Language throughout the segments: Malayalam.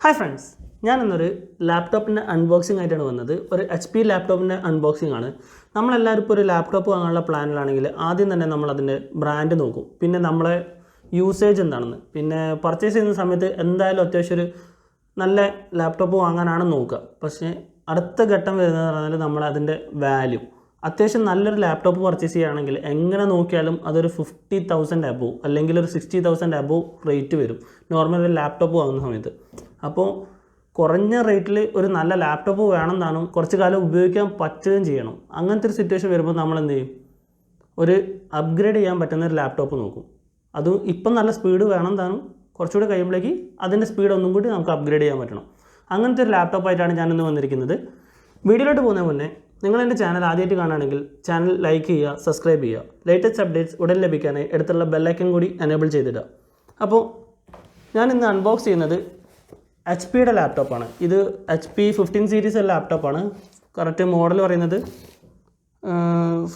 ഹായ് ഫ്രണ്ട്സ്, ഞാനിന്നൊരു ലാപ്ടോപ്പിൻ്റെ അൺബോക്സിംഗ് ആയിട്ടാണ് വന്നത്. ഒരു HP ലാപ്ടോപ്പിൻ്റെ അൺബോക്സിംഗ് ആണ്. നമ്മളെല്ലാവരും ഇപ്പോൾ ഒരു ലാപ്ടോപ്പ് വാങ്ങാനുള്ള പ്ലാനിലാണെങ്കിൽ ആദ്യം തന്നെ നമ്മളതിൻ്റെ ബ്രാൻഡ് നോക്കും, പിന്നെ നമ്മളെ യൂസേജ് എന്താണെന്ന്, പിന്നെ പർച്ചേസ് ചെയ്യുന്ന സമയത്ത് എന്തായാലും അത്യാവശ്യം ഒരു നല്ല ലാപ്ടോപ്പ് വാങ്ങാനാണ് നോക്കുക. പക്ഷേ അടുത്ത ഘട്ടം വരുന്നത് പറഞ്ഞാൽ നമ്മളതിൻ്റെ വാല്യൂ. അത്യാവശ്യം നല്ലൊരു ലാപ്ടോപ്പ് പർച്ചേസ് ചെയ്യുകയാണെങ്കിൽ എങ്ങനെ നോക്കിയാലും അതൊരു 50,000 അബോവ് അല്ലെങ്കിൽ ഒരു 60,000 അബോവ് റേറ്റ് വരും നോർമൽ ഒരു ലാപ്ടോപ്പ് വാങ്ങുന്ന സമയത്ത്. അപ്പോൾ കുറഞ്ഞ റേറ്റിൽ ഒരു നല്ല ലാപ്ടോപ്പ് വേണം താനും, കുറച്ച് കാലം ഉപയോഗിക്കാൻ പറ്റുകയും ചെയ്യണം. അങ്ങനത്തെ ഒരു സിറ്റുവേഷൻ വരുമ്പോൾ നമ്മൾ എന്ത് ചെയ്യും, ഒരു അപ്ഗ്രേഡ് ചെയ്യാൻ പറ്റുന്ന ഒരു ലാപ്ടോപ്പ് നോക്കും. അതും ഇപ്പം നല്ല സ്പീഡ് വേണം താനും, കുറച്ചുകൂടി കഴിയുമ്പോഴേക്ക് അതിൻ്റെ സ്പീഡ് ഒന്നും കൂടി നമുക്ക് അപ്ഗ്രേഡ് ചെയ്യാൻ പറ്റണം. അങ്ങനത്തെ ഒരു ലാപ്ടോപ്പായിട്ടാണ് ഞാനിന്ന് വന്നിരിക്കുന്നത്. വീഡിയോയിലോട്ട് പോകുന്നതിന് മുന്നേ നിങ്ങൾ എൻ്റെ ചാനൽ ആദ്യമായിട്ട് കാണുകയാണെങ്കിൽ ചാനൽ ലൈക്ക് ചെയ്യുക, സബ്സ്ക്രൈബ് ചെയ്യുക. ലേറ്റസ്റ്റ് അപ്ഡേറ്റ്സ് ഉടൻ ലഭിക്കാനായി അടുത്തുള്ള ബെല്ലൈക്കൺ കൂടി എനേബിൾ ചെയ്തിടുക. അപ്പോൾ ഞാൻ ഇന്ന് അൺബോക്സ് ചെയ്യുന്നത് HP ലാപ്ടോപ്പാണ്. ഇത് HP 15 സീരീസ് ലാപ്ടോപ്പാണ്. കറക്റ്റ് മോഡൽ പറയുന്നത്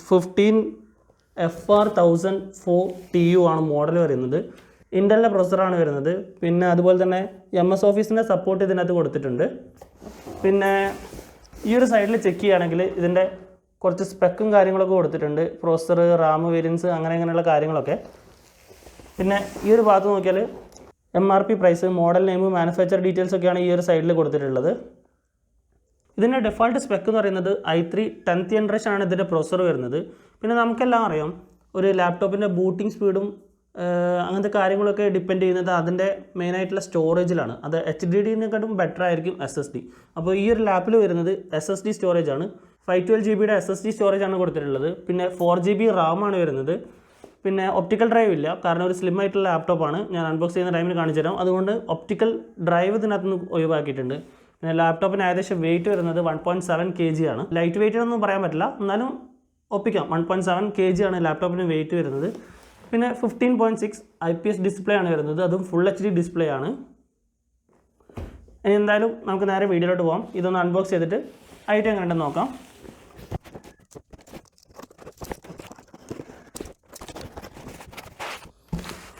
15s-FR1004TU ആണ് മോഡൽ പറയുന്നത്. ഇൻ്റലിൻ്റെ പ്രൊസസ്സറാണ് വരുന്നത്. പിന്നെ അതുപോലെ തന്നെ MS ഓഫീസിൻ്റെ സപ്പോർട്ട് ഇതിനകത്ത് കൊടുത്തിട്ടുണ്ട്. പിന്നെ ഈ ഒരു സൈഡിൽ ചെക്ക് ചെയ്യുകയാണെങ്കിൽ ഇതിൻ്റെ കുറച്ച് സ്പെക്കും കാര്യങ്ങളൊക്കെ കൊടുത്തിട്ടുണ്ട്. പ്രോസസ്സർ, റാം വേരിയൻസ് അങ്ങനെയുള്ള കാര്യങ്ങളൊക്കെ. പിന്നെ ഈ ഒരു ഭാഗത്ത് നോക്കിയാൽ MRP price, model name, manufacture details ഒക്കെയാണ് ഈ ഒരു സൈഡിൽ കൊടുത്തിട്ടുള്ളത്. ഇതിൻ്റെ ഡെഫോൾട്ട് സ്പെക്ക് എന്ന് പറയുന്നത് i3 10th ജനറേഷൻ ആണ് ഇതിൻ്റെ പ്രൊസസ്സർ വരുന്നത്. പിന്നെ നമുക്കെല്ലാം അറിയാം ഒരു ലാപ്ടോപ്പിൻ്റെ ബൂട്ടിംഗ് സ്പീഡും അങ്ങനത്തെ കാര്യങ്ങളൊക്കെ ഡിപ്പെൻഡ് ചെയ്യുന്നത് അതിൻ്റെ മെയിനായിട്ടുള്ള സ്റ്റോറേജിലാണ്. അത് HDD-നെക്കാട്ടും ബെറ്റർ ആയിരിക്കും SSD. അപ്പോൾ ഈ ഒരു ലാപ്പിൽ വരുന്നത് SSD സ്റ്റോറേജ് ആണ്. 512GB SSD സ്റ്റോറേജ് ആണ് കൊടുത്തിട്ടുള്ളത്. പിന്നെ 4GB RAM ആണ് വരുന്നത്. പിന്നെ ഒപ്റ്റിക്കൽ ഡ്രൈവ് ഇല്ല, കാരണം ഒരു സ്ലിം ആയിട്ടുള്ള ലാപ്ടോപ്പാണ്. ഞാൻ അൺബോക്സ് ചെയ്യുന്ന ടൈമിൽ കാണിച്ചു തരാം. അതുകൊണ്ട് ഒപ്റ്റിക്കൽ ഡ്രൈവ് ഇതിനകത്തുനിന്ന് ഒഴിവാക്കിയിട്ടുണ്ട്. പിന്നെ ലാപ്ടോപ്പിന് ഏകദേശം വെയിറ്റ് വരുന്നത് 1.7 kg ആണ്. ലൈറ്റ് വെയിറ്റ് ഒന്നും പറയാൻ പറ്റില്ല, എന്നാലും ഒപ്പിക്കാം. 1.7 kg ആണ് ലാപ്ടോപ്പിന് വെയിറ്റ് വരുന്നത്. പിന്നെ 15.6 IPS ഡിസ്പ്ലേ ആണ് വരുന്നത്. അതും ഫുൾ HD ഡിസ്പ്ലേ ആണ്. ഇനി എന്തായാലും നമുക്ക് നേരെ വീഡിയോയിലോട്ട് പോകാം. ഇതൊന്ന് അൺബോക്സ് ചെയ്തിട്ട് ഐറ്റം എങ്ങനെയുണ്ടെന്ന് നോക്കാം.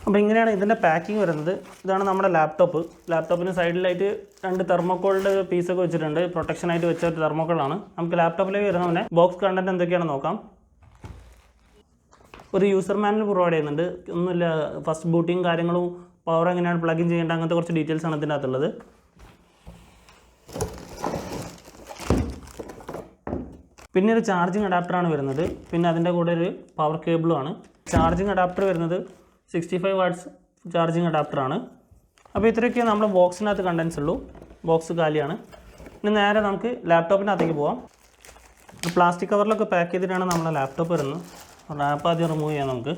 അപ്പോൾ ഇങ്ങനെയാണ് ഇതിൻ്റെ പാക്കിംഗ് വരുന്നത്. ഇതാണ് നമ്മുടെ ലാപ്ടോപ്പ്. ലാപ്ടോപ്പിന് സൈഡിലായിട്ട് 2 തെർമോക്കോളിൻ്റെ പീസൊക്കെ വെച്ചിട്ടുണ്ട്. പ്രൊട്ടക്ഷനായിട്ട് വെച്ച ഒരു തെർമോക്കോളാണ്. നമുക്ക് ലാപ്ടോപ്പിലേക്ക് വരുന്നതിനെ ബോക്സ് കണ്ടൻറ്റ് എന്തൊക്കെയാണെന്ന് നോക്കാം. ഒരു യൂസർ മാനുവൽ പ്രൊവൈഡ് ചെയ്യുന്നുണ്ട്. ഒന്നുമില്ല, ഫസ്റ്റ് ബൂട്ടിങ് കാര്യങ്ങളും പവർ എങ്ങനെയാണ് പ്ലഗ് ഇൻ ചെയ്യേണ്ടത് അങ്ങനത്തെ കുറച്ച് ഡീറ്റെയിൽസ് ആണ് ഇതിൻ്റെ അകത്തുള്ളത്. പിന്നെ ഒരു ചാർജിങ് അഡാപ്റ്ററാണ് വരുന്നത്. പിന്നെ അതിൻ്റെ കൂടെ ഒരു പവർ കേബിളുമാണ്. ചാർജിങ് അഡാപ്റ്റർ വരുന്നത് 65 വാട്ട്സ് ചാർജിങ് അഡാപ്റ്ററാണ്. അപ്പോൾ ഇത്രയൊക്കെ നമ്മുടെ ബോക്സിനകത്ത് കണ്ടൻസ് ഉള്ളൂ. ബോക്സ് കാലിയാണ്. ഇനി നേരെ നമുക്ക് ലാപ്ടോപ്പിനകത്തേക്ക് പോകാം. പ്ലാസ്റ്റിക് കവറിലൊക്കെ പാക്ക് ചെയ്തിട്ടാണ് നമ്മുടെ ലാപ്ടോപ്പ് വരുന്നത്. റാപ്പ് ആദ്യം റിമൂവ് ചെയ്യാം നമുക്ക്.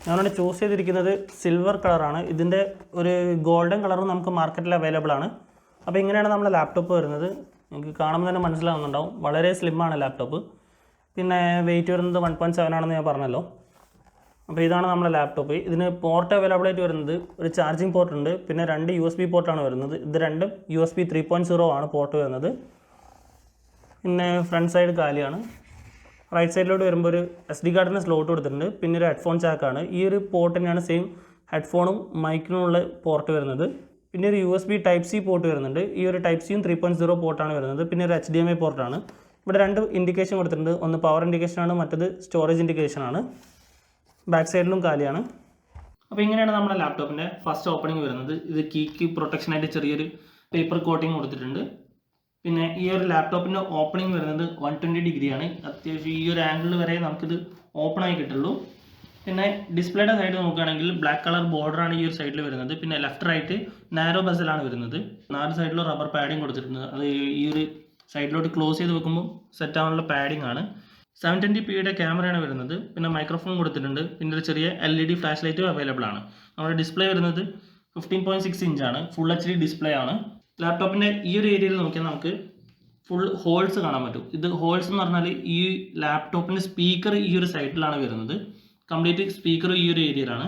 ഞാനിവിടെ ചൂസ് ചെയ്തിരിക്കുന്നത് സിൽവർ കളറാണ്. ഇതിൻ്റെ ഒരു ഗോൾഡൻ കളറും നമുക്ക് മാർക്കറ്റിൽ അവൈലബിൾ ആണ്. അപ്പോൾ ഇങ്ങനെയാണ് നമ്മുടെ ലാപ്ടോപ്പ് വരുന്നത്. നിങ്ങൾക്ക് കാണുമ്പോൾ തന്നെ മനസ്സിലാവുന്നുണ്ടാവും, വളരെ സ്ലിമ്മാണ് ലാപ്ടോപ്പ്. പിന്നെ വെയിറ്റ് വരുന്നത് 1.7 ആണെന്ന് ഞാൻ പറഞ്ഞല്ലോ. അപ്പോൾ ഇതാണ് നമ്മുടെ ലാപ്ടോപ്പ്. ഇതിന് പോർട്ട് അവൈലബിൾ ആയിട്ട് വരുന്നത് ഒരു ചാർജിങ് പോർട്ട് ഉണ്ട്, പിന്നെ 2 USB പോർട്ടാണ് വരുന്നത്. ഇത് രണ്ടും USB 3.0 ആണ് പോർട്ട് വരുന്നത്. പിന്നെ ഫ്രണ്ട് സൈഡ് കാലിയാണ്. റൈറ്റ് സൈഡിലോട്ട് വരുമ്പോൾ ഒരു SD കാർഡിന് സ്ലോട്ട് കൊടുത്തിട്ടുണ്ട്. പിന്നെ ഒരു ഹെഡ്ഫോൺ ജാക്കാണ്. ഈ ഒരു പോർട്ട് തന്നെയാണ് സെയിം ഹെഡ്ഫോണും മൈക്കിനുമുള്ള പോർട്ട് വരുന്നത്. പിന്നെ ഒരു USB Type C പോർട്ട് വരുന്നുണ്ട്. ഈ ഒരു Type C 3.0 പോർട്ടാണ് വരുന്നത്. പിന്നെ ഒരു HDMI പോർട്ടാണ്. ഇവിടെ 2 ഇൻഡിക്കേഷൻ കൊടുത്തിട്ടുണ്ട്. ഒന്ന് പവർ ഇൻഡിക്കേഷനാണ്, മറ്റത് സ്റ്റോറേജ് ഇൻഡിക്കേഷനാണ്. ബാക്ക് സൈഡിലും കാലിയാണ്. അപ്പോൾ ഇങ്ങനെയാണ് നമ്മുടെ ലാപ്ടോപ്പിൻ്റെ ഫസ്റ്റ് ഓപ്പണിംഗ് വരുന്നത്. ഇത് കീക്ക് പ്രൊട്ടക്ഷനായിട്ട് ചെറിയൊരു പേപ്പർ കോട്ടിങ് കൊടുത്തിട്ടുണ്ട്. പിന്നെ ഈ ഒരു ലാപ്ടോപ്പിൻ്റെ ഓപ്പണിംഗ് വരുന്നത് 120 ഡിഗ്രിയാണ്. അത്യാവശ്യം ഈ ഒരു ആംഗിൾ വരെ നമുക്കിത് ഓപ്പൺ ആയി കിട്ടുള്ളൂ. പിന്നെ ഡിസ്പ്ലേയുടെ സൈഡ് നോക്കുകയാണെങ്കിൽ ബ്ലാക്ക് കളർ ബോർഡറാണ് ഈ ഒരു സൈഡിൽ വരുന്നത്. പിന്നെ ലെഫ്റ്റ് റൈറ്റ് നാരോ ബസലാണ് വരുന്നത്. 4 സൈഡിലും റബ്ബർ പാഡിങ് കൊടുത്തിട്ടുണ്ട്. അത് ഈ ഒരു സൈഡിലോട്ട് ക്ലോസ് ചെയ്ത് വെക്കുമ്പോൾ സെറ്റ് ആവാനുള്ള പാഡിങ് ആണ്. 720p ക്യാമറയാണ് വരുന്നത്. പിന്നെ മൈക്രോഫോൺ കൊടുത്തിട്ടുണ്ട്. പിന്നെ ഒരു ചെറിയ LED ഫ്ലാഷ് ലൈറ്റും അവൈലബിൾ ആണ്. നമ്മുടെ ഡിസ്പ്ലേ വരുന്നത് 15.6 ഇഞ്ചാണ്. ഫുൾ HD ഡിസ്പ്ലേ ആണ്. ലാപ്ടോപ്പിൻ്റെ ഈ ഒരു ഏരിയയിൽ നോക്കിയാൽ നമുക്ക് ഫുൾ ഹോൾസ് കാണാൻ പറ്റും. ഇത് ഹോൾസ് എന്ന് പറഞ്ഞാൽ ഈ ലാപ്ടോപ്പിൻ്റെ സ്പീക്കർ ഈ ഒരു സൈഡിലാണ് വരുന്നത്. കംപ്ലീറ്റ് സ്പീക്കർ ഈ ഒരു ഏരിയയിലാണ്.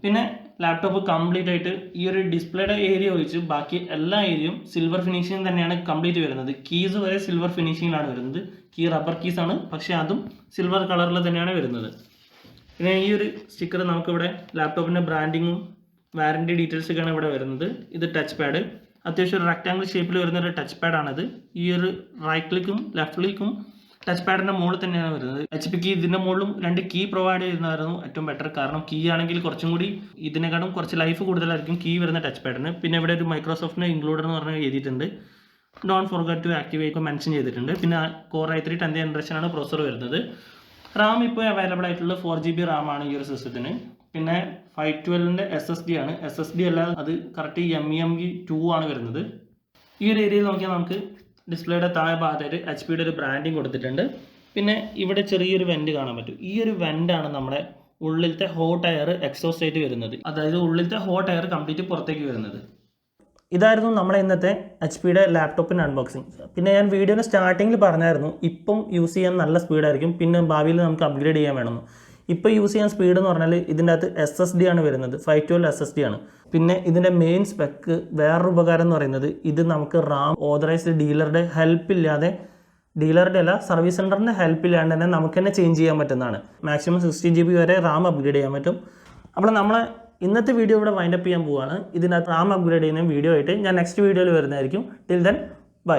പിന്നെ ലാപ്ടോപ്പ് കംപ്ലീറ്റ് ആയിട്ട് ഈ ഒരു ഡിസ്പ്ലേയുടെ ഏരിയ ഒഴിച്ച് ബാക്കി എല്ലാ ഏരിയയും സിൽവർ ഫിനിഷിങ് തന്നെയാണ് കംപ്ലീറ്റ് വരുന്നത്. കീസ് വരെ സിൽവർ ഫിനിഷിങ്ങിലാണ് വരുന്നത്. കീ റബ്ബർ കീസാണ്, പക്ഷേ അതും സിൽവർ കളറിൽ തന്നെയാണ് വരുന്നത്. പിന്നെ ഈ ഒരു സ്റ്റിക്കർ നമുക്കിവിടെ ലാപ്ടോപ്പിൻ്റെ ബ്രാൻഡിങ്ങും വാറൻറ്റി ഡീറ്റെയിൽസൊക്കെയാണ് ഇവിടെ വരുന്നത്. ഇത് ടച്ച് പാഡ്, അത്യാവശ്യം ഒരു റെക്റ്റാങ്കിൾ ഷേപ്പിൽ വരുന്നൊരു ടച്ച് പാഡാണിത്. ഈ ഒരു റൈറ്റ് ക്ലിക്കും ലെഫ്റ്റ് ക്ലിക്കും ടച്ച് പാഡിൻ്റെ മുകളിൽ തന്നെയാണ് വരുന്നത്. HP ഇതിൻ്റെ മുകളിലും 2 കീ പ്രൊവൈഡ് ചെയ്യുന്നതായിരുന്നു ഏറ്റവും ബെറ്റർ. കാരണം കീ ആണെങ്കിൽ കുറച്ചും കൂടി ഇതിനെക്കാളും കുറച്ച് ലൈഫ് കൂടുതലായിരിക്കും കീ വരുന്ന ടച്ച് പാഡിന്. പിന്നെ ഇവിടെ ഒരു മൈക്രോസോഫ്റ്റിൻ്റെ ഇൻക്ലൂഡർ എന്ന് പറഞ്ഞ് എഴുതിയിട്ടുണ്ട്. Don't forget to activate mention ചെയ്തിട്ടുണ്ട്. പിന്നെ Core i3 10th ജനറേഷനാണ് പ്രോസസ്സർ വരുന്നത്. റാം ഇപ്പോൾ അവൈലബിൾ ആയിട്ടുള്ള 4GB റാമാണ് ഈ ഒരു സിസ്റ്റത്തിന്. പിന്നെ 512ൻ്റെ SSD ആണ്. SSD അല്ലാതെ അത് കറക്റ്റ് MEME2 ആണ് വരുന്നത്. ഈ ഒരു ഏരിയയിൽ നോക്കിയാൽ നമുക്ക് ഡിസ്പ്ലേയുടെ താഴെ ഭാഗത്തായിട്ട് HPയുടെ ഒരു ബ്രാൻഡിങ് കൊടുത്തിട്ടുണ്ട്. പിന്നെ ഇവിടെ ചെറിയൊരു വെൻറ്റ് കാണാൻ പറ്റും. ഈ ഒരു വെൻറ്റാണ് നമ്മുടെ ഉള്ളിലത്തെ ഹോട്ട് എയർ എക്സോസ്റ്റ് ആയിട്ട് വരുന്നത്. അതായത് ഉള്ളിലത്തെ ഹോട്ട് എയർ കംപ്ലീറ്റ് പുറത്തേക്ക് വരുന്നത്. ഇതായിരുന്നു നമ്മുടെ ഇന്നത്തെ HPയുടെ ലാപ്ടോപ്പിൻ്റെ അൺബോക്സിങ്. പിന്നെ ഞാൻ വീഡിയോയുടെ സ്റ്റാർട്ടിങ്ങിൽ പറഞ്ഞായിരുന്നു ഇപ്പം യൂസ് ചെയ്യാൻ നല്ല സ്പീഡായിരിക്കും, പിന്നെ ഭാവിയിൽ നമുക്ക് അപ്ഗ്രേഡ് ചെയ്യാൻ വേണമെന്ന്. ഇപ്പോൾ യൂസ് ചെയ്യാൻ സ്പീഡ് എന്ന് പറഞ്ഞാൽ ഇതിൻ്റെ അകത്ത് SSD ആണ് വരുന്നത്, 512 SSD ആണ്. പിന്നെ ഇതിൻ്റെ മെയിൻ സ്പെക്ക് വേറൊരു ഉപകാരം എന്ന് പറയുന്നത് ഇത് നമുക്ക് റാം ഓതറൈസ്ഡ് ഡീലറുടെ ഹെൽപ്പില്ലാതെ, ഡീലറുടെ അല്ല സർവീസ് സെൻറ്ററിൻ്റെ ഹെൽപ്പില്ലാണ്ട് തന്നെ നമുക്ക് തന്നെ ചേഞ്ച് ചെയ്യാൻ പറ്റുന്നതാണ്. മാക്സിമം 16GB വരെ റാം അപ്ഗ്രേഡ് ചെയ്യാൻ പറ്റും. അപ്പോൾ നമ്മളെ ഇന്നത്തെ വീഡിയോ ഇവിടെ വൈൻഡപ്പ് ചെയ്യാൻ പോവുകയാണ്. ഇതിനകത്ത് റാം അപ്ഗ്രേഡ് ചെയ്യുന്ന വീഡിയോ ആയിട്ട് ഞാൻ നെക്സ്റ്റ് വീഡിയോയിൽ വരുന്നതായിരിക്കും. Till then bye.